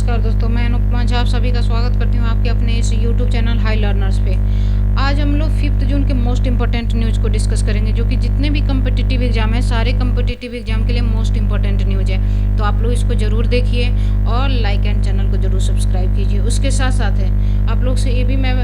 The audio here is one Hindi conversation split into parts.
नमस्कार दोस्तों, मैं अनुपमा झा आप सभी का स्वागत करती हूँ आपके अपने इस YouTube चैनल हाई लर्नर्स पे। आज हम लोग 5 जून के मोस्ट इम्पोर्टेंट न्यूज़ को डिस्कस करेंगे, जो कि जितने भी कम्पिटिटिव एग्जाम है सारे कम्पिटिटिव एग्जाम के लिए मोस्ट इम्पोर्टेंट न्यूज़ है। तो आप लोग इसको ज़रूर देखिए और लाइक एंड चैनल को ज़रूर सब्सक्राइब कीजिए। उसके साथ साथ है आप लोग से ये भी मैं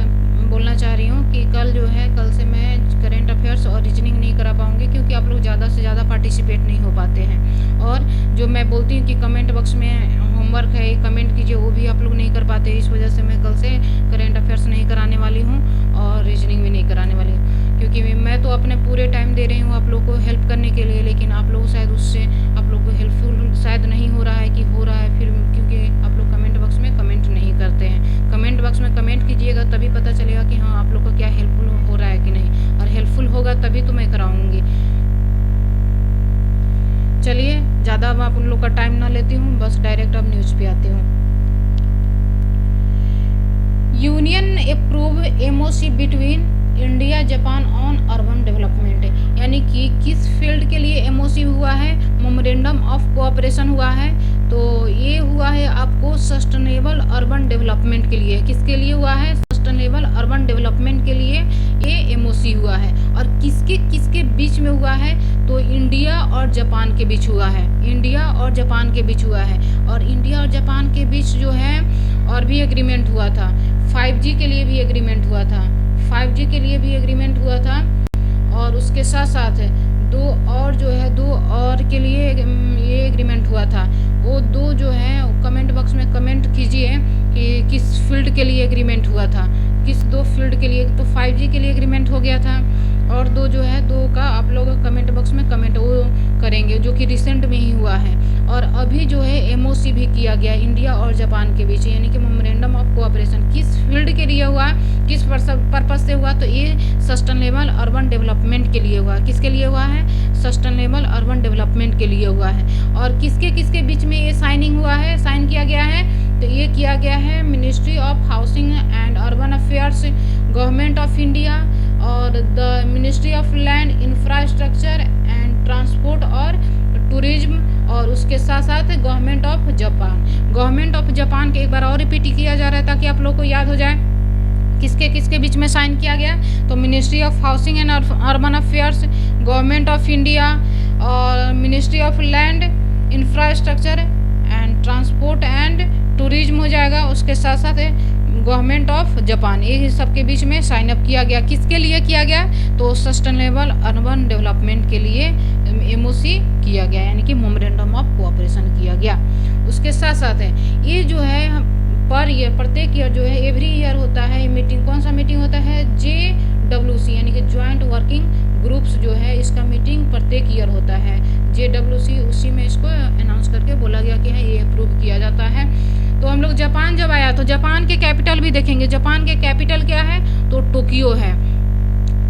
बोलना चाह रही हूँ कि कल से मैं करेंट अफेयर्स और रीजनिंग नहीं करा पाऊँगी, क्योंकि आप लोग ज़्यादा से ज़्यादा पार्टिसिपेट नहीं हो पाते हैं। और जो मैं बोलती हूँ कि कमेंट बॉक्स में होमवर्क है कमेंट कीजिए, वो भी आप लोग नहीं कर पाते। इस वजह से मैं कल से करेंट अफेयर्स नहीं कराने वाली हूँ और रीजनिंग भी नहीं कराने वाली हूँ, क्योंकि मैं तो अपने पूरे टाइम दे रही हूँ आप लोग को हेल्प करने के लिए, लेकिन आप लोग शायद उससे आप लोग को हेल्पफुल शायद नहीं हो रहा है कि हो रहा है, फिर क्योंकि आप लोग कमेंट बॉक्स में कमेंट नहीं करते हैं। कमेंट बॉक्स में कमेंट कीजिएगा, तभी पता चलेगा कि हाँ आप लोग को क्या हेल्पफुल हो रहा है कि नहीं, और हेल्पफुल होगा तभी तो मैं कराऊंगी। चलिए ज़्यादा अब आप उन लोग का टाइम ना लेती हूँ, बस डायरेक्ट अब न्यूज़ पे आती हूँ। Union approve MOC between India Japan on urban development, यानी कि किस फील्ड के लिए एमओसी हुआ है, मेमोरेंडम ऑफ कोऑपरेशन हुआ है। तो ये हुआ है आपको सस्टेनेबल अर्बन डेवलपमेंट के लिए। किसके लिए हुआ है? सस्टेनेबल अर्बन डेवलपमेंट के लिए ये एमओसी हुआ है। और किसके किसके बीच में हुआ है? तो इंडिया और जापान के बीच हुआ है। इंडिया और जापान के बीच हुआ है। और इंडिया और जापान के बीच जो है और भी एग्रीमेंट हुआ था। 5G के लिए भी एग्रीमेंट हुआ था। 5G के लिए भी एग्रीमेंट हुआ था। और उसके साथ साथ दो और के लिए ये एग्रीमेंट हुआ था। वो दो जो है कमेंट बॉक्स में कमेंट कीजिए कि किस फील्ड के लिए एग्रीमेंट हुआ था, किस दो फील्ड के लिए। तो 5G के लिए एग्रीमेंट हो गया था, और दो का आप लोग कमेंट बॉक्स में कमेंट वो करेंगे, जो कि रिसेंट में ही हुआ है। और अभी जो है एमओसी भी किया गया इंडिया और जापान के बीच, यानी कि मेमोरेंडम ऑफ कोऑपरेशन। किस फील्ड के लिए हुआ, किस पर्पस से हुआ? तो ये सस्टेनेबल अर्बन डेवलपमेंट के लिए हुआ। किसके लिए हुआ है? सस्टेनेबल अर्बन डेवलपमेंट के लिए हुआ है। और किसके किसके बीच में ये साइनिंग हुआ है, साइन किया गया है? तो ये किया गया है ministry of housing and urban affairs, government of India और the ministry of land infrastructure and transport और टूरिज्म, और उसके साथ साथ government of Japan. Government of Japan के एक बार और रिपीट किया जा रहा है ताकि आप लोग को याद हो जाए किसके किसके बीच में साइन किया गया। तो ministry of housing and urban affairs, government of India और ministry of land infrastructure and transport and tourism हो जाएगा। उसके साथ साथ गवर्नमेंट ऑफ जापान, ये सबके बीच में साइन अप किया गया। किसके लिए किया गया? तो सस्टेनेबल अर्बन डेवलपमेंट के लिए एमओसी किया गया, यानी कि मेमोरेंडम ऑफ कोऑपरेशन किया गया। उसके साथ साथ ये जो है प्रत्येक ईयर जो है एवरी ईयर होता है मीटिंग। कौन सा मीटिंग होता है? JWC, यानी कि ज्वाइंट वर्किंग ग्रुप्स जो है, इसका मीटिंग प्रत्येक ईयर होता है। JWC, उसी में इसको अनाउंस करके बोला गया कि ये अप्रूव किया जाता है। तो हम लोग जापान जब आया तो जापान के कैपिटल भी देखेंगे। जापान के कैपिटल क्या है? तो टोक्यो है।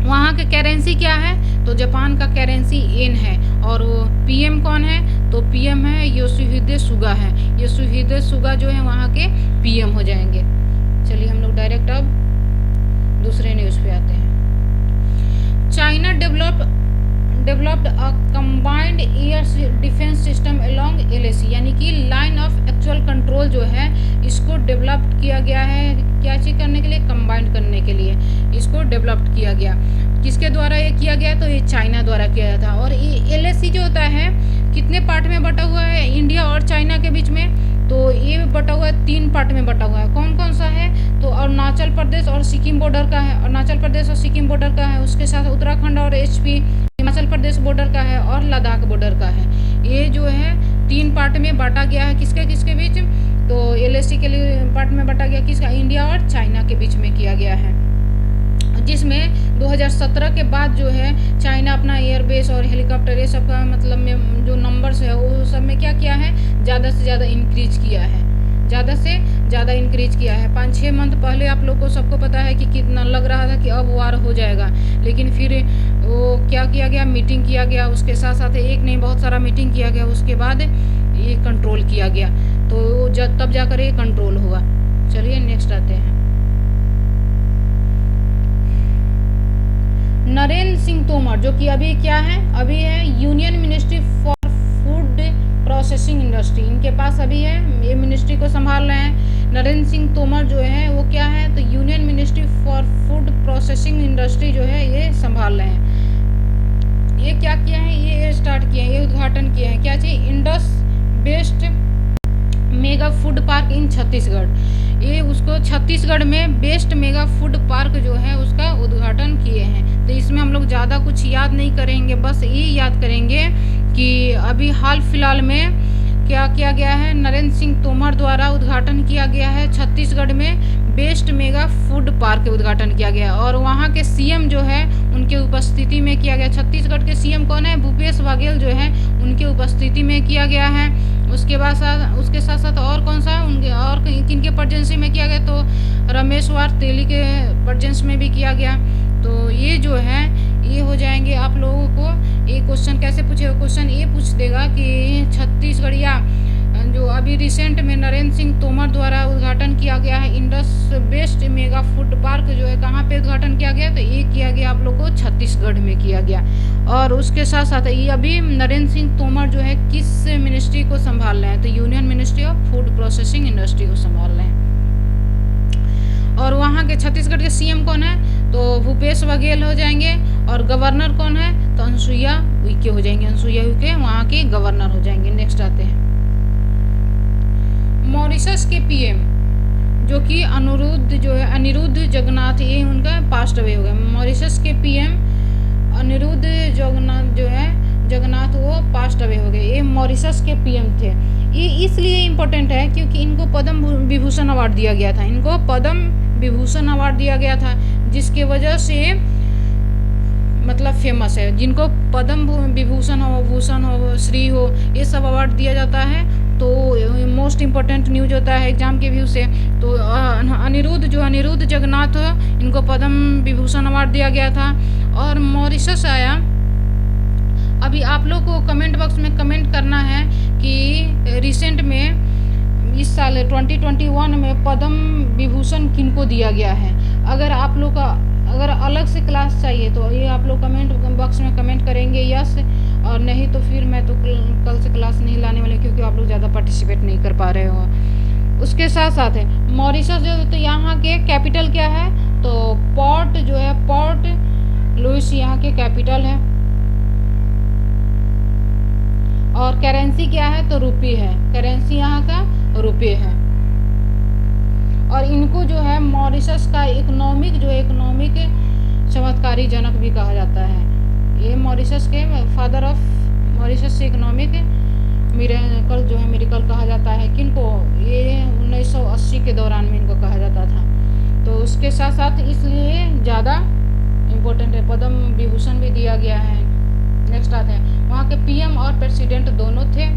वहाँ के करेंसी क्या है? तो जापान का करेंसी येन है। और PM कौन है? तो PM है योशिहिदे सुगा है। योशिहिदे सुगा जो है वहाँ के PM हो जाएंगे। चलिए हम लोग डायरेक्ट अब दूसरे न्यूज़ पे आते हैं। China developed a combined air defence system along LAC, यानी कि लाइन ऑफ एक्चुअल कंट्रोल जो है इसको डेवलप किया गया है। क्या चीज़ करने के लिए? कंबाइंड करने के लिए इसको डेवलप किया गया। किसके द्वारा ये किया गया? तो ये चाइना द्वारा किया गया था। और ये LAC जो होता है कितने पार्ट में बटा हुआ है इंडिया और चाइना के बीच में? तो ये बटा हुआ है 3 पार्ट में बटा हुआ है। कौन कौन सा है? तो अरुणाचल प्रदेश और सिक्किम बॉर्डर का है। अरुणाचल प्रदेश और सिक्किम बॉर्डर का है। उसके साथ उत्तराखंड और HP हिमाचल प्रदेश बॉर्डर का है, और लद्दाख बॉर्डर का है। ये जो है 3 पार्ट में बांटा गया है। किसके किसके बीच? तो LAC के लिए पार्ट में बांटा गया किसका? इंडिया और चाइना के बीच में किया गया है, जिसमें 2017 के बाद जो है चाइना अपना एयरबेस और हेलीकॉप्टर ये सब का मतलब में जो नंबर्स है वो सब में क्या किया है? ज़्यादा से ज़्यादा इंक्रीज किया है। ज़्यादा से ज़्यादा इंक्रीज किया है। 5-6 मंथ पहले आप लोग को सबको पता है कि कितना लग रहा था कि अब वार हो जाएगा, लेकिन फिर वो क्या किया गया? मीटिंग किया गया। उसके साथ साथ एक नहीं बहुत सारा मीटिंग किया गया। उसके बाद ये कंट्रोल किया गया, तो तब जाकर ये कंट्रोल हुआ। चलिए नेक्स्ट आते हैं। नरेंद्र सिंह तोमर, जो कि अभी क्या है? अभी है union ministry for food processing industry इनके पास अभी है, ये मिनिस्ट्री को संभाल रहे हैं। नरेंद्र सिंह तोमर जो है वो क्या है, तो union ministry for food processing industry जो है ये संभाल रहे हैं। ये क्या किया है, ये स्टार्ट किया है, ये उद्घाटन किया है, क्या चाहिए, Indus based mega food park इन छत्तीसगढ़। ये उसको छत्तीसगढ़ में बेस्ट मेगा फूड पार्क जो है उसका उद्घाटन किए हैं। तो इसमें हम लोग ज़्यादा कुछ याद नहीं करेंगे, बस ये याद करेंगे कि अभी हाल फिलहाल में क्या किया गया है, नरेंद्र सिंह तोमर द्वारा उद्घाटन किया गया है छत्तीसगढ़ में बेस्ट मेगा फूड पार्क का उद्घाटन किया गया, और वहाँ के सीएम जो है उनके उपस्थिति में किया गया। छत्तीसगढ़ के सीएम कौन है, भूपेश बघेल जो है उनके उपस्थिति में किया गया है। उसके साथ साथ और कौन सा उनके और किनके प्रेजेंसी में किया गया, तो रमेश्वर तेली के प्रेजेंस में भी किया गया। तो ये जो है ये हो जाएंगे आप लोगों को। ये क्वेश्चन कैसे पूछेगा, क्वेश्चन ये पूछ देगा कि छत्तीसगढ़िया जो अभी रिसेंट में नरेंद्र सिंह तोमर द्वारा उद्घाटन किया गया है Indus best mega food park जो है कहाँ पे उद्घाटन किया गया, तो ये किया गया आप लोग को छत्तीसगढ़ में किया गया। और उसके साथ साथ ये अभी नरेंद्र सिंह तोमर जो है किस मिनिस्ट्री को संभाल रहे हैं, तो union ministry of food processing industry को संभाल रहे हैं। और वहाँ के छत्तीसगढ़ के सीएम कौन है, तो भूपेश बघेल हो जाएंगे, और गवर्नर कौन है, तो अनसुईया उइके हो जाएंगे, अनसुईया उइके वहाँ के गवर्नर हो जाएंगे। नेक्स्ट आते हैं मॉरिशस के पीएम जो कि अनिरुद्ध जगन्नाथ, ये उनका पास्ट अवे हो गया। मॉरिशस के पीएम अनिरुद्ध जगन्नाथ वो पास्ट अवे हो गए, ये मॉरिशस के पीएम थे। ये इसलिए इम्पोर्टेंट है क्योंकि इनको पद्म विभूषण अवार्ड दिया गया था, इनको पद्म विभूषण अवार्ड दिया गया था, जिसके वजह से मतलब फेमस है। जिनको पद्म विभूषण हो, भूषण हो, श्री हो, ये सब अवार्ड दिया जाता है, तो मोस्ट इम्पोर्टेंट न्यूज होता है एग्जाम के व्यू से। तो अनिरुद्ध जगन्नाथ इनको पद्म विभूषण अवार्ड दिया गया था। और मॉरिशस आया, अभी आप लोग को कमेंट बॉक्स में कमेंट करना है कि रिसेंट में इस साल 2021 में पद्म विभूषण किनको दिया गया है। अगर आप लोग का अगर अलग से क्लास चाहिए तो ये आप लोग कमेंट बॉक्स में कमेंट करेंगे यस, और नहीं तो फिर मैं तो कल से क्लास नहीं लाने वाले क्योंकि आप लोग ज़्यादा पार्टिसिपेट नहीं कर पा रहे हो। उसके साथ साथ है मॉरिशस जो, तो यहाँ के कैपिटल क्या है, तो पोर्ट जो है पोर्ट लुइस यहाँ के कैपिटल है। और करेंसी क्या है, तो रुपये है, करेंसी यहाँ का रुपये है। और इनको जो है मॉरिशस का इकोनॉमिक चमत्कारी जनक भी कहा जाता है। ये मॉरिशस के father of Mauritius economic miracle जो है मिरेकल कहा जाता है। किनको, ये 1980 के दौरान में इनको कहा जाता था। तो उसके साथ साथ इसलिए ज़्यादा इम्पोर्टेंट है, पद्म विभूषण भी दिया गया है। नेक्स्ट आते हैं, वहाँ के पीएम और प्रेसिडेंट दोनों थे।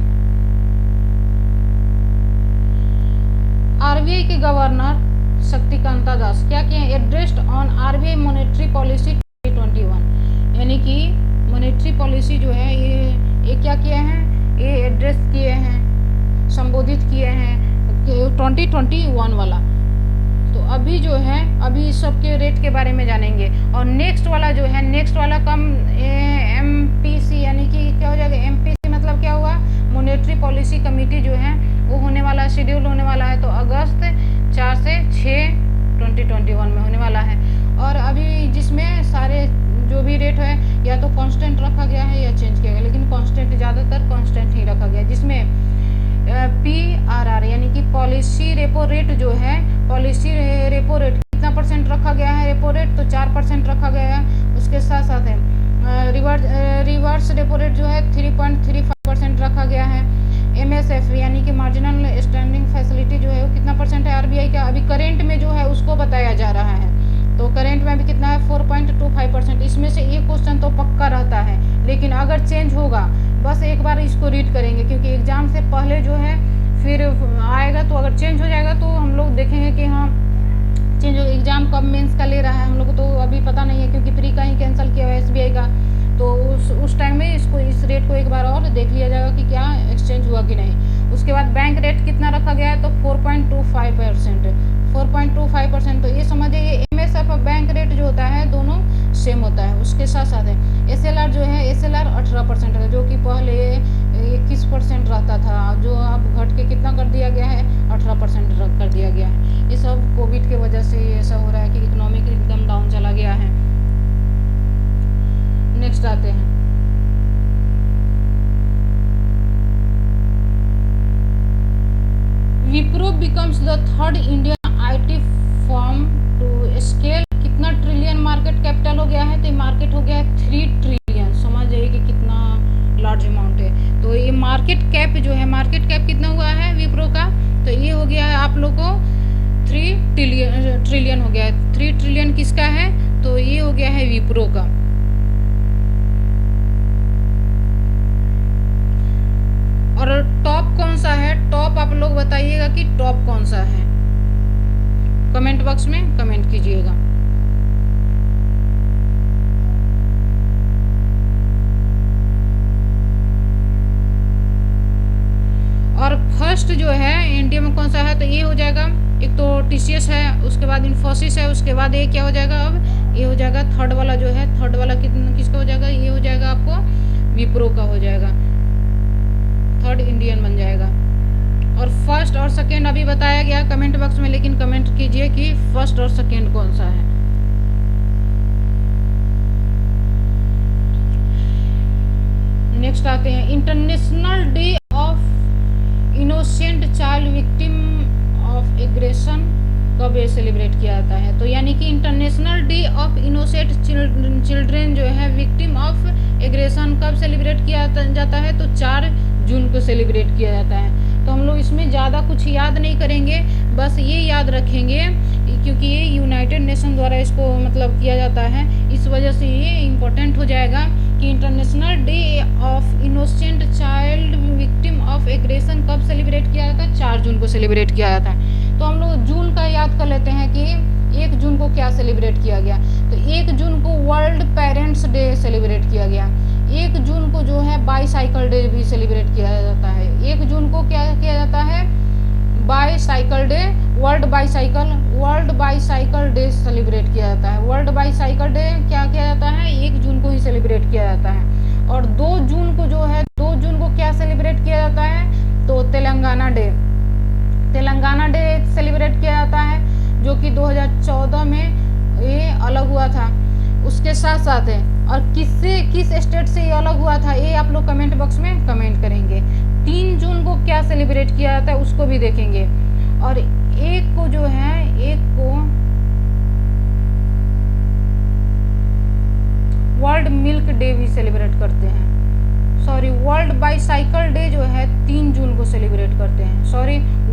आरबीआई के गवर्नर शक्तिकांता दास क्या किए, addressed on RBI monetary policy 2021, यानी कि मॉनेटरी पॉलिसी जो है ये क्या किए हैं, ये एड्रेस किए हैं, संबोधित किए हैं 2021 वाला। तो अभी जो है अभी सबके रेट के बारे में जानेंगे। और नेक्स्ट वाला कम एमपीसी, यानी कि क्या हो जाएगा, एमपीसी मतलब क्या हुआ, मॉनेटरी पॉलिसी कमेटी जो है वो होने वाला है, शेड्यूल होने वाला है, तो अगस्त 4 से 6 2021 में होने वाला है। और अभी जिसमें सारे जो भी रेट है या तो कांस्टेंट रखा गया है या चेंज किया गया, लेकिन कांस्टेंट ज़्यादातर कांस्टेंट ही रखा गया, जिसमें PRR यानी कि पॉलिसी रेपो रेट जो है, पॉलिसी रेपो रेट कितना परसेंट रखा गया है, रेपो रेट तो 4% रखा गया है। उसके साथ साथ है रिवर्स रेपो रेट जो है 3.35% रखा गया है। MSF यानी कि मार्जिनल स्टैंडिंग फैसिलिटी जो है वो कितना परसेंट है आरबीआई का, अभी करेंट में जो है उसको बताया जा रहा है। तो करेंट में अभी कितना है 4.25%। इसमें से एक क्वेश्चन तो पक्का रहता है, लेकिन अगर चेंज होगा बस एक बार इसको रीड करेंगे, क्योंकि एग्जाम से पहले जो है फिर आएगा, तो अगर चेंज हो जाएगा तो हम लोग देखेंगे कि हाँ चेंज हो। एग्जाम कब मेंस का ले रहा है हम लोग को तो अभी पता नहीं है, क्योंकि प्री का ही कैंसिल किया हुआ है SBI का। तो उस टाइम में इस रेट को एक बार और देख लिया जाएगा कि क्या एक्सचेंज हुआ कि नहीं। उसके बाद बैंक रेट कितना रखा गया है, तो 4.25%। तो ये समझिए ये MSF और बैंक रेट जो होता है दोनों सेम होता है। उसके साथ साथ है SLR जो है, SLR 18% है, जो कि पहले 21% रहता था 18% कर दिया गया है। ये सब कोविड के वजह से ऐसा हो रहा है कि इकोनॉमिक एकदम डाउन चला गया है। नेक्स्ट आते हैं, Wipro becomes the third Indian IT firm to scale. कितना ट्रिलियन मार्केट कैपिटल हो गया है? तो ये मार्केट हो गया है 3 ट्रिलियन। समझ जाइए कि कितना लार्ज अमाउंट है। तो ये मार्केट कैप जो है, मार्केट कैप कितना हुआ है विप्रो का? तो ये हो गया है आप लोग को 3 ट्रिलियन हो गया है। 3 ट्रिलियन किसका है? तो ये हो गया है विप्रो का। और टॉप कौन सा है? टॉप आप लोग बताइएगा कि टॉप कौन सा है, कमेंट बॉक्स में कमेंट कीजिएगा। और फर्स्ट जो है इंडिया में कौन सा है? तो ये हो जाएगा, एक तो टीसीएस है, उसके बाद इन्फोसिस है, उसके बाद ये क्या हो जाएगा? अब ये हो जाएगा थर्ड वाला जो है, थर्ड वाला किसका हो जाएगा? ये हो जाएगा आपको विप्रो का हो जाएगा, थर्ड इंडियन बन जाएगा। और फर्स्ट और सेकेंड अभी बताया गया कमेंट बॉक्स में, लेकिन कमेंट कीजिए कि फर्स्ट और सेकेंड कौन सा है। नेक्स्ट आते हैं, international day of innocent child victim of aggression कब ये सेलिब्रेट किया जाता है? तो यानी कि international day of innocent children जो है विक्टिम ऑफ एग्रेशन कब सेलिब्रेट किया जाता है? तो 4 जून को सेलिब्रेट किया जाता है। तो हम लोग इसमें ज़्यादा कुछ याद नहीं करेंगे, बस ये याद रखेंगे क्योंकि ये यूनाइटेड नेशन द्वारा इसको मतलब किया जाता है, इस वजह से ये इम्पोर्टेंट हो जाएगा कि international day of innocent child victim of aggression कब सेलिब्रेट किया जाता है? 4 जून को सेलिब्रेट किया जाता है। तो हम लोग जून का याद कर लेते हैं कि 1 जून को क्या सेलिब्रेट किया गया? तो 1 जून को वर्ल्ड पेरेंट्स डे सेलिब्रेट किया गया। 1 जून को जो है बाईसाइकिल डे भी सेलिब्रेट किया जाता है। 1 जून को क्या किया जाता है? Bicycle day, world bicycle day celebrate किया जाता है। वर्ल्ड बाईसाइकिल डे क्या किया जाता है? 1 जून को ही सेलिब्रेट किया जाता है। और 2 जून को जो है, 2 जून को क्या सेलिब्रेट किया जाता है? तो तेलंगाना डे सेलिब्रेट किया जाता है, जो कि 2014 में ये अलग हुआ था। उसके साथ साथ है, और किस स्टेट से ये अलग हुआ था ये आप लोग कमेंट बॉक्स में कमेंट करेंगे। 3 जून को क्या सेलिब्रेट किया जाता है उसको भी देखेंगे। और एक को जो है, एक को वर्ल्ड मिल्क डे भी सेलिब्रेट करते हैं। वर्ल्ड बाईसाइकिल डे जो है 3 जून को सेलिब्रेट करते हैं।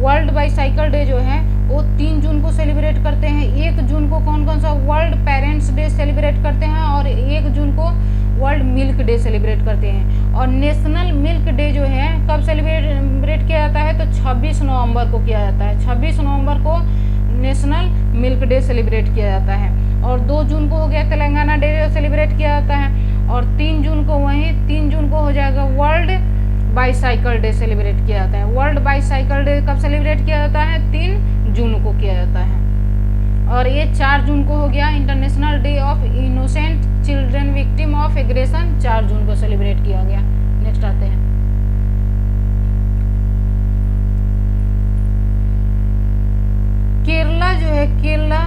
वर्ल्ड बाईसाइकिल डे जो है वो 3 जून को सेलिब्रेट करते हैं। 1 जून को कौन से वर्ल्ड पेरेंट्स डे सेलिब्रेट करते हैं, और 1 जून को वर्ल्ड मिल्क डे सेलिब्रेट करते हैं। और नेशनल मिल्क डे जो है कब सेलिब्रेट किया जाता है? तो 26 नवंबर को किया जाता है। 26 नवंबर को नेशनल मिल्क डे सेलिब्रेट किया जाता है। और 2 जून को हो गया तेलंगाना डे सेलिब्रेट किया जाता है। और 3 जून को हो जाएगा वर्ल्ड बाईसाइकिल डे सेलिब्रेट किया जाता है। वर्ल्ड बाईसाइकिल डे कब सेलिब्रेट किया जाता है? 3 जून को किया जाता है। और ये 4 जून को हो गया international day of innocent children victim of aggression, 4 जून को सेलिब्रेट किया गया। नेक्स्ट आते हैं, केरला जो है, Kerala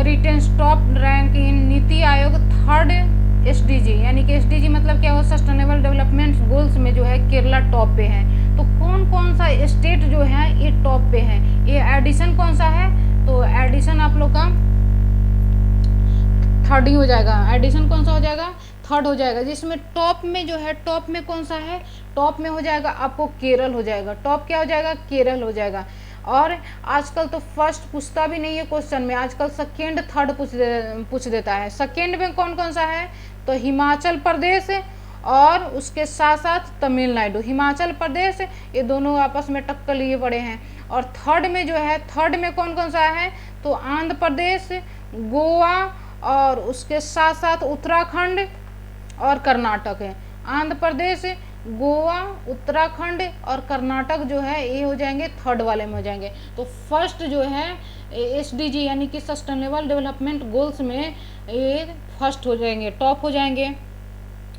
retains top rank in NITI Aayog 3rd SDG, यानी कि SDG मतलब क्या हो? सस्टेनेबल डेवलपमेंट गोल्स में जो है केरला टॉप पे है। तो कौन कौन सा स्टेट जो है ये टॉप पे है? ये एडिशन कौन सा है? तो एडिशन आप लोग का 3rd ही हो जाएगा। एडिशन कौन सा हो जाएगा? 3rd हो जाएगा। जिसमें टॉप में जो है, टॉप में कौन सा है? टॉप में हो जाएगा आपको केरल हो जाएगा। टॉप क्या हो जाएगा? केरल हो जाएगा। और आजकल तो फर्स्ट पूछता भी नहीं है क्वेश्चन में, आजकल सेकेंड थर्ड पूछ देता है। सेकेंड में कौन कौन सा है? तो हिमाचल प्रदेश और उसके साथ साथ तमिलनाडु। हिमाचल प्रदेश ये दोनों आपस में टक्कर लिए पड़े हैं। और थर्ड में जो है, थर्ड में कौन कौन सा है? तो आंध्र प्रदेश, गोवा और उसके साथ साथ उत्तराखंड और कर्नाटक है। आंध्र प्रदेश, गोवा, उत्तराखंड और कर्नाटक जो है ये हो जाएंगे थर्ड वाले में हो जाएंगे। तो फर्स्ट जो है SDG यानी कि सस्टेनेबल डेवलपमेंट गोल्स में ये फर्स्ट हो जाएंगे, टॉप हो जाएंगे।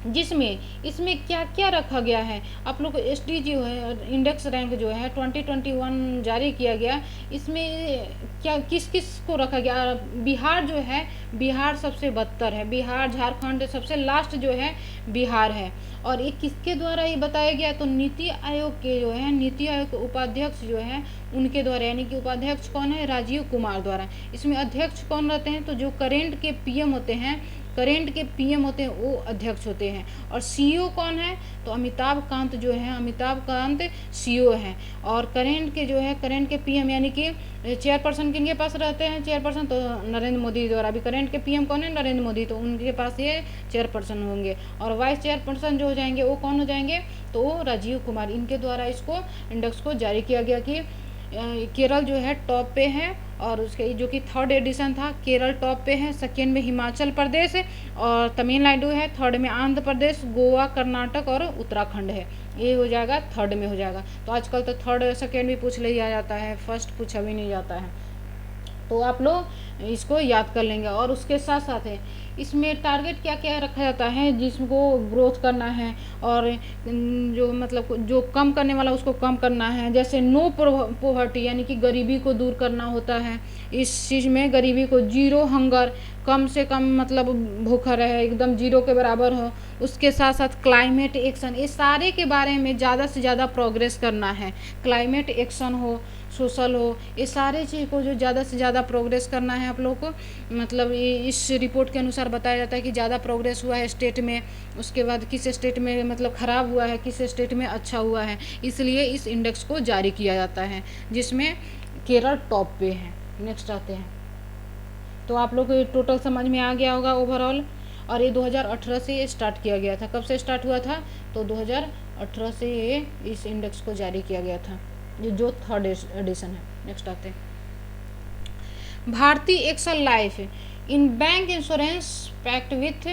जिसमें इसमें क्या क्या रखा गया है। आप लोग को एसडी जो है इंडेक्स रैंक जो है 2021 जारी किया गया, इसमें क्या किस किस को रखा गया। बिहार जो है, बिहार सबसे बदतर है, बिहार झारखंड सबसे लास्ट जो है बिहार है। और ये किसके द्वारा ये बताया गया, तो नीति आयोग के जो है, नीति आयोग के उपाध्यक्ष जो है उनके द्वारा, यानी कि उपाध्यक्ष कौन है, राजीव कुमार द्वारा। इसमें अध्यक्ष कौन रहते हैं, तो जो करेंट के पीएम होते हैं, करेंट के पीएम होते हैं वो अध्यक्ष होते हैं। और सीईओ कौन है, तो अमिताभ कांत जो है, अमिताभ कांत सीईओ है। और करेंट के जो है, करेंट के पीएम यानी कि चेयरपर्सन किनके पास रहते हैं, चेयरपर्सन तो नरेंद्र मोदी द्वारा। अभी करेंट के पीएम कौन है, नरेंद्र मोदी, तो उनके पास ये चेयरपर्सन होंगे। और वाइस चेयरपर्सन जो हो जाएंगे वो कौन हो जाएंगे, तो वो राजीव कुमार। इनके द्वारा इसको इंडेक्स को जारी किया गया कि केरल जो है टॉप पे है, और उसके जो कि थर्ड एडिशन था, केरल टॉप पे है, सेकेंड में हिमाचल प्रदेश और तमिलनाडु है, थर्ड में आंध्र प्रदेश, गोवा, कर्नाटक और उत्तराखंड है। ये हो जाएगा थर्ड में हो जाएगा। तो आजकल तो थर्ड सेकेंड भी पूछ लिया जाता है, फर्स्ट पूछा भी नहीं जाता है, तो आप लोग इसको याद कर लेंगे। और उसके साथ साथ है इसमें टारगेट क्या क्या रखा जाता है, जिसको ग्रोथ करना है, और जो मतलब जो कम करने वाला उसको कम करना है। जैसे नो पोवर्टी यानी कि गरीबी को दूर करना होता है, इस चीज़ में गरीबी को, जीरो हंगर, कम से कम मतलब भूखा रहे, एकदम जीरो के बराबर हो। उसके साथ साथ क्लाइमेट एक्शन, ये सारे के बारे में ज़्यादा से ज़्यादा प्रोग्रेस करना है। क्लाइमेट एक्शन हो, सोशल हो, ये सारे चीज़ को जो ज़्यादा से ज़्यादा प्रोग्रेस करना है आप लोगों को। मतलब ये इस रिपोर्ट के अनुसार बताया जाता है कि ज़्यादा प्रोग्रेस हुआ है स्टेट में, उसके बाद किस स्टेट में मतलब ख़राब हुआ है, किस स्टेट में अच्छा हुआ है, इसलिए इस इंडेक्स को जारी किया जाता है, जिसमें केरल टॉप पे है। नेक्स्ट आते हैं, तो आप लोग को टोटल समझ में आ गया होगा ओवरऑल। और ये 2018 से ये स्टार्ट किया गया था। कब से स्टार्ट हुआ था, तो 2018 से ये इस इंडेक्स को जारी किया गया था, जो थर्ड एडिशन है। नेक्स्ट आते हैं, भारतीय AXA life in bank insurance pact with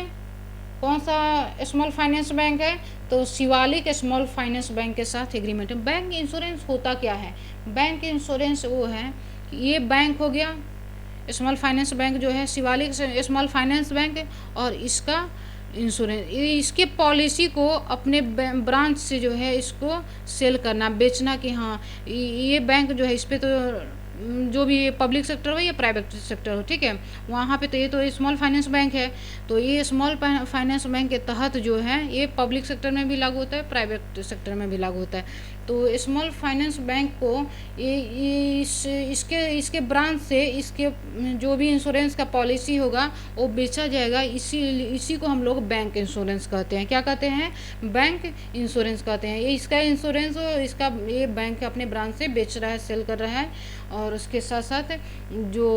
कौन सा स्मॉल फाइनेंस बैंक है, तो शिवालिक स्मॉल फाइनेंस बैंक के साथ एग्रीमेंट है। बैंक इंश्योरेंस होता क्या है, बैंक इंश्योरेंस वो है कि ये बैंक हो गया स्मॉल फाइनेंस बैंक जो है, शिवालिक स्मॉल फाइनेंस बैंक, और इसका इंश्योरेंस, इसके पॉलिसी को अपने ब्रांच से जो है इसको सेल करना, बेचना, कि हाँ ये बैंक जो है इस पर तो जो भी पब्लिक सेक्टर हो या प्राइवेट सेक्टर हो, ठीक है, वहाँ पे तो ये तो स्मॉल फाइनेंस बैंक है, तो ये स्मॉल फाइनेंस बैंक के तहत जो है ये पब्लिक सेक्टर में भी लागू होता है, प्राइवेट सेक्टर में भी लागू होता है। तो स्मॉल फाइनेंस बैंक को ये इसके ब्रांच से इसके जो भी इंश्योरेंस का पॉलिसी होगा वो बेचा जाएगा। इसी को हम लोग बैंक इंश्योरेंस कहते हैं। क्या कहते हैं, बैंक इंश्योरेंस कहते हैं। ये इसका इंश्योरेंस इसका ये बैंक अपने ब्रांच से बेच रहा है, सेल कर रहा है, और उसके साथ साथ जो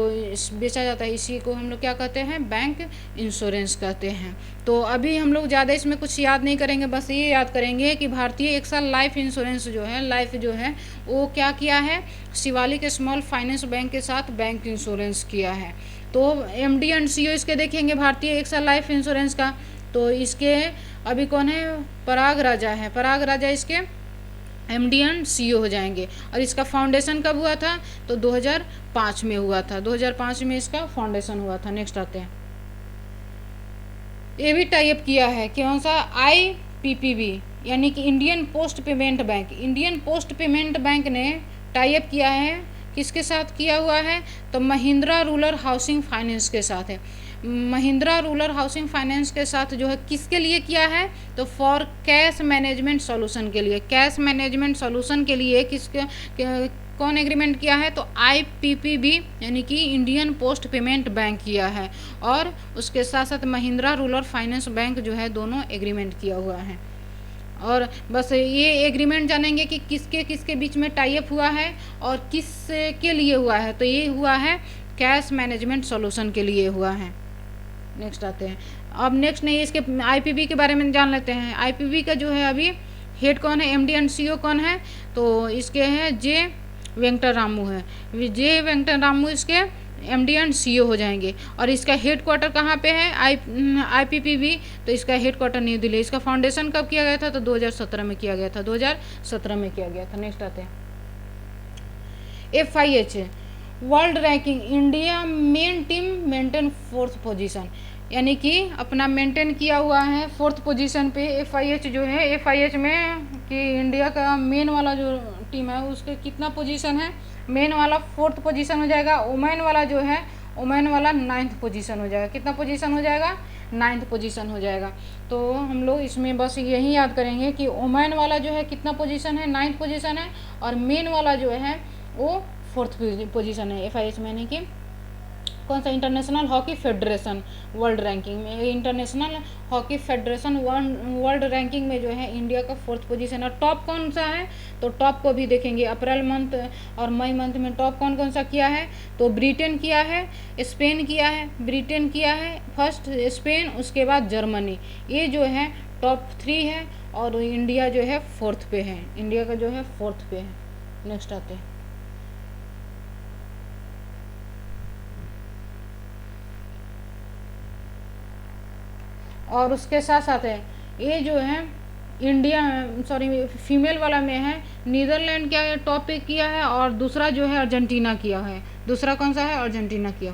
बेचा जाता है इसी को हम लोग क्या कहते हैं, बैंक इंश्योरेंस कहते हैं। तो अभी हम लोग ज़्यादा इसमें कुछ याद नहीं करेंगे, बस ये याद करेंगे कि भारतीय एक्सल लाइफ इंश्योरेंस जो है, लाइफ जो है वो क्या किया है, शिवालिक स्मॉल फाइनेंस बैंक के साथ बैंक इंश्योरेंस किया है। तो एमडी एंड सीईओ इसके देखेंगे भारतीय एक्सल लाइफ इंश्योरेंस का, तो इसके अभी कौन है, पराग राजा है, पराग राजा इसके एमडी एंड सीईओ हो जाएंगे। और इसका फाउंडेशन कब हुआ था, तो 2005 में हुआ था, 2005 में इसका फाउंडेशन हुआ था। नेक्स्ट आते हैं, ये भी टाइप किया है कौन सा, IPPB यानी कि Indian post payment bank. Indian post payment bank ने टाइप किया है, किसके साथ किया हुआ है, तो महिंद्रा रूरल हाउसिंग फाइनेंस के साथ है। महिंद्रा रूरल हाउसिंग फाइनेंस के साथ जो है किसके लिए किया है, तो फॉर कैश मैनेजमेंट सॉल्यूशन के लिए, कैश मैनेजमेंट सॉल्यूशन के लिए कौन एग्रीमेंट किया है, तो IPPB यानी कि इंडियन पोस्ट पेमेंट बैंक किया है, और उसके साथ साथ महिंद्रा रूरल फाइनेंस बैंक जो है, दोनों एग्रीमेंट किया हुआ है। और बस ये एग्रीमेंट जानेंगे कि किसके किसके बीच में टाई अप हुआ है और किस के लिए हुआ है, तो ये हुआ है कैश मैनेजमेंट सॉल्यूशन के लिए हुआ है। नेक्स्ट आते हैं, अब नेक्स्ट नहीं इसके IPB के बारे में जान लेते हैं। IPB का जो है अभी हेड कौन है, MD एंड CEO कौन है, तो इसके हैं J वेंकटरामू है, J वेंकटरामू इसके MD एंड CEO हो जाएंगे। और इसका हेड क्वार्टर कहाँ पे है, IPPB, तो इसका हेड क्वार्टर न्यू दिल्ली। इसका फाउंडेशन कब किया गया था, तो 2017 में किया गया था, 2017 में किया गया था। नेक्स्ट आते हैं, FIH world ranking, India main team maintain 4th position. यानी कि अपना मेंटेन किया हुआ है 4th पोजीशन पे। FIH जो है, FIH में कि इंडिया का मेन वाला जो टीम है उसके कितना पोजीशन है, मेन वाला 4th पोजीशन हो जाएगा, वुमेन वाला जो है वुमेन वाला 9th पोजीशन हो जाएगा। कितना पोजीशन हो जाएगा, 9th पोजीशन हो जाएगा। तो हम लोग इसमें बस यही याद करेंगे कि वुमेन वाला जो है कितना पोजीशन है, 9th पोजीशन है, और मेन वाला जो है वो 4th पोजीशन है। FIH में यानी कि कौन सा, international hockey federation world ranking में, international hockey federation world ranking में जो है इंडिया का 4th पोजीशन है। टॉप कौन सा है, तो टॉप को भी देखेंगे। अप्रैल मंथ और मई मंथ में टॉप कौन कौन सा किया है, तो ब्रिटेन किया है, स्पेन किया है, ब्रिटेन किया है फर्स्ट, स्पेन, उसके बाद जर्मनी। ये जो है टॉप 3 है, और इंडिया जो है 4th पे है, इंडिया का जो है 4th पे है। नेक्स्ट आते हैं। और उसके साथ साथ है ये जो है इंडिया, सॉरी फीमेल वाला में है नीदरलैंड क्या है टॉप पे किया है, और दूसरा जो है अर्जेंटीना किया है। दूसरा कौन सा है, अर्जेंटीना किया।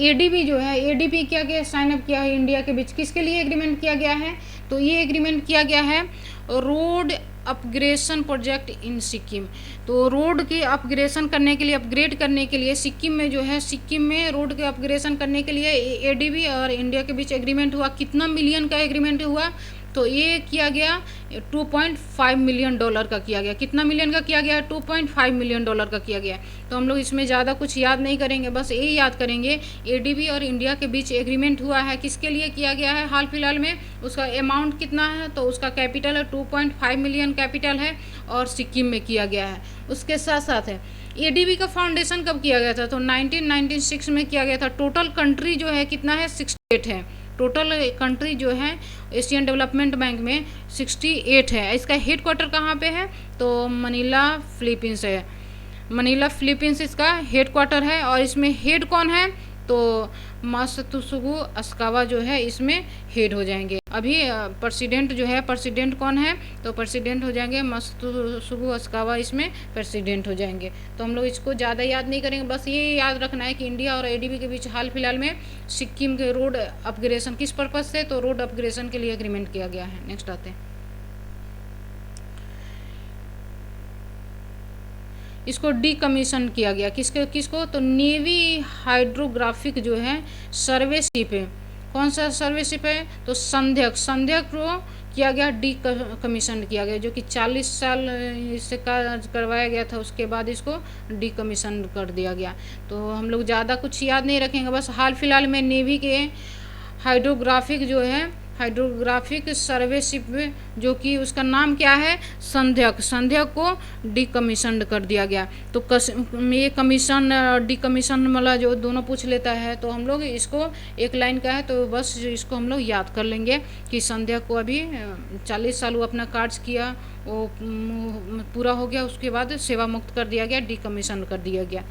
ADB जो है, ADB क्या गया, साइन अप किया है इंडिया के बीच। किसके लिए एग्रीमेंट किया गया है, तो ये एग्रीमेंट किया गया है road upgradation project in Sikkim. तो रोड के अपग्रेडेशन करने के लिए, अपग्रेड करने के लिए सिक्किम में जो है, सिक्किम में रोड के अपग्रेडेशन करने के लिए ADB और इंडिया के बीच एग्रीमेंट हुआ। कितना मिलियन का एग्रीमेंट हुआ, तो ये किया गया $2.5 मिलियन का किया गया। कितना मिलियन का किया गया, $2.5 मिलियन का किया गया। तो हम लोग इसमें ज़्यादा कुछ याद नहीं करेंगे, बस यही याद करेंगे ADB और इंडिया के बीच एग्रीमेंट हुआ है। किसके लिए किया गया है हाल फिलहाल में, उसका अमाउंट कितना है, तो उसका कैपिटल है 2.5 मिलियन कैपिटल है, और सिक्किम में किया गया है। उसके साथ साथ है ADB का फाउंडेशन कब किया गया था, तो 1996 में किया गया था। टोटल कंट्री जो है कितना है, 68 है। टोटल कंट्री जो है एशियन डेवलपमेंट बैंक में 68 है। इसका हेड क्वार्टर कहाँ पे है, तो मनीला फिलीपींस है। मनीला फिलीपींस इसका हेड क्वार्टर है, और इसमें हेड कौन है, तो मात्सुगु अस्कावा जो है इसमें हेड हो जाएंगे। अभी प्रेसिडेंट जो है, प्रेसिडेंट कौन है, तो प्रेसिडेंट हो जाएंगे मात्सुगु अस्कावा, इसमें प्रेसिडेंट हो जाएंगे। तो हम लोग इसको ज़्यादा याद नहीं करेंगे, बस ये याद रखना है कि इंडिया और ADB के बीच हाल फिलहाल में सिक्किम के रोड अपग्रेडेशन किस पर्पज़ से, तो रोड अपग्रेडेशन के लिए एग्रीमेंट किया गया है। नेक्स्ट आते हैं। इसको डीकमीशन किया गया। किसको, तो नेवी हाइड्रोग्राफिक जो है सर्वे शिप है। कौन सा सर्वे शिप है, तो संध्याक को किया गया, डीकमीशन किया गया, जो कि 40 साल इससे करवाया गया था। उसके बाद इसको डीकमीशन कर दिया गया। तो हम लोग ज़्यादा कुछ याद नहीं रखेंगे, बस हाल फिलहाल में नेवी के हाइड्रोग्राफिक जो है, हाइड्रोग्राफिक सर्वे शिप जो कि उसका नाम क्या है, संध्याक को डीकमीशन कर दिया गया। तो ये कमीशन डीकमीशन वाला जो दोनों पूछ लेता है, तो हम लोग इसको एक लाइन का है, तो बस इसको हम लोग याद कर लेंगे कि संध्याक को अभी 40 साल वो अपना कार्य किया, वो पूरा हो गया, उसके बाद सेवा मुक्त कर दिया गया, डीकमीशन कर दिया गया।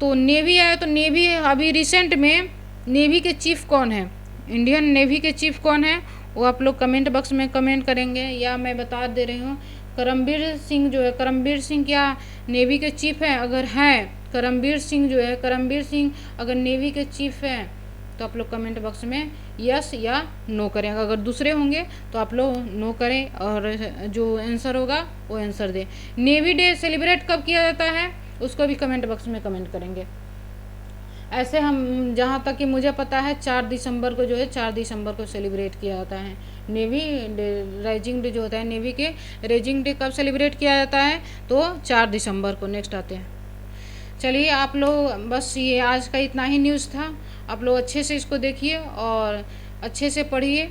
तो नेवी है, तो नेवी अभी रिसेंट में नेवी के चीफ कौन है, इंडियन नेवी के चीफ कौन है, वो आप लोग कमेंट बॉक्स में कमेंट करेंगे, या मैं बता दे रही हूँ। करमबीर सिंह जो है, करमबीर सिंह क्या नेवी के चीफ है, अगर है करमबीर सिंह जो है, करमबीर सिंह अगर नेवी के चीफ है, तो आप लोग कमेंट बॉक्स में यस या नो करें। अगर दूसरे होंगे तो आप लोग नो करें, और जो आंसर होगा वो आंसर दें। नेवी डे सेलिब्रेट कब किया जाता है, उसको भी कमेंट बॉक्स में कमेंट करेंगे। ऐसे हम जहाँ तक कि मुझे पता है 4 दिसंबर को जो है, 4 दिसंबर को सेलिब्रेट किया जाता है नेवी डे। रेजिंग डे जो होता है, नेवी के रेजिंग डे कब सेलिब्रेट किया जाता है, तो 4 दिसंबर को। नेक्स्ट आते हैं। चलिए आप लोग, बस ये आज का इतना ही न्यूज़ था। आप लोग अच्छे से इसको देखिए और अच्छे से पढ़िए।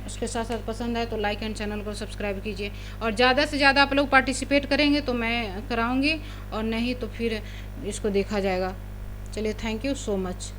उसके साथ साथ पसंद आए तो लाइक एंड चैनल को सब्सक्राइब कीजिए, और ज़्यादा से ज़्यादा आप लोग पार्टिसिपेट करेंगे तो मैं कराऊंगी, और नहीं तो फिर इसको देखा जाएगा। चलिए, थैंक यू सो मच।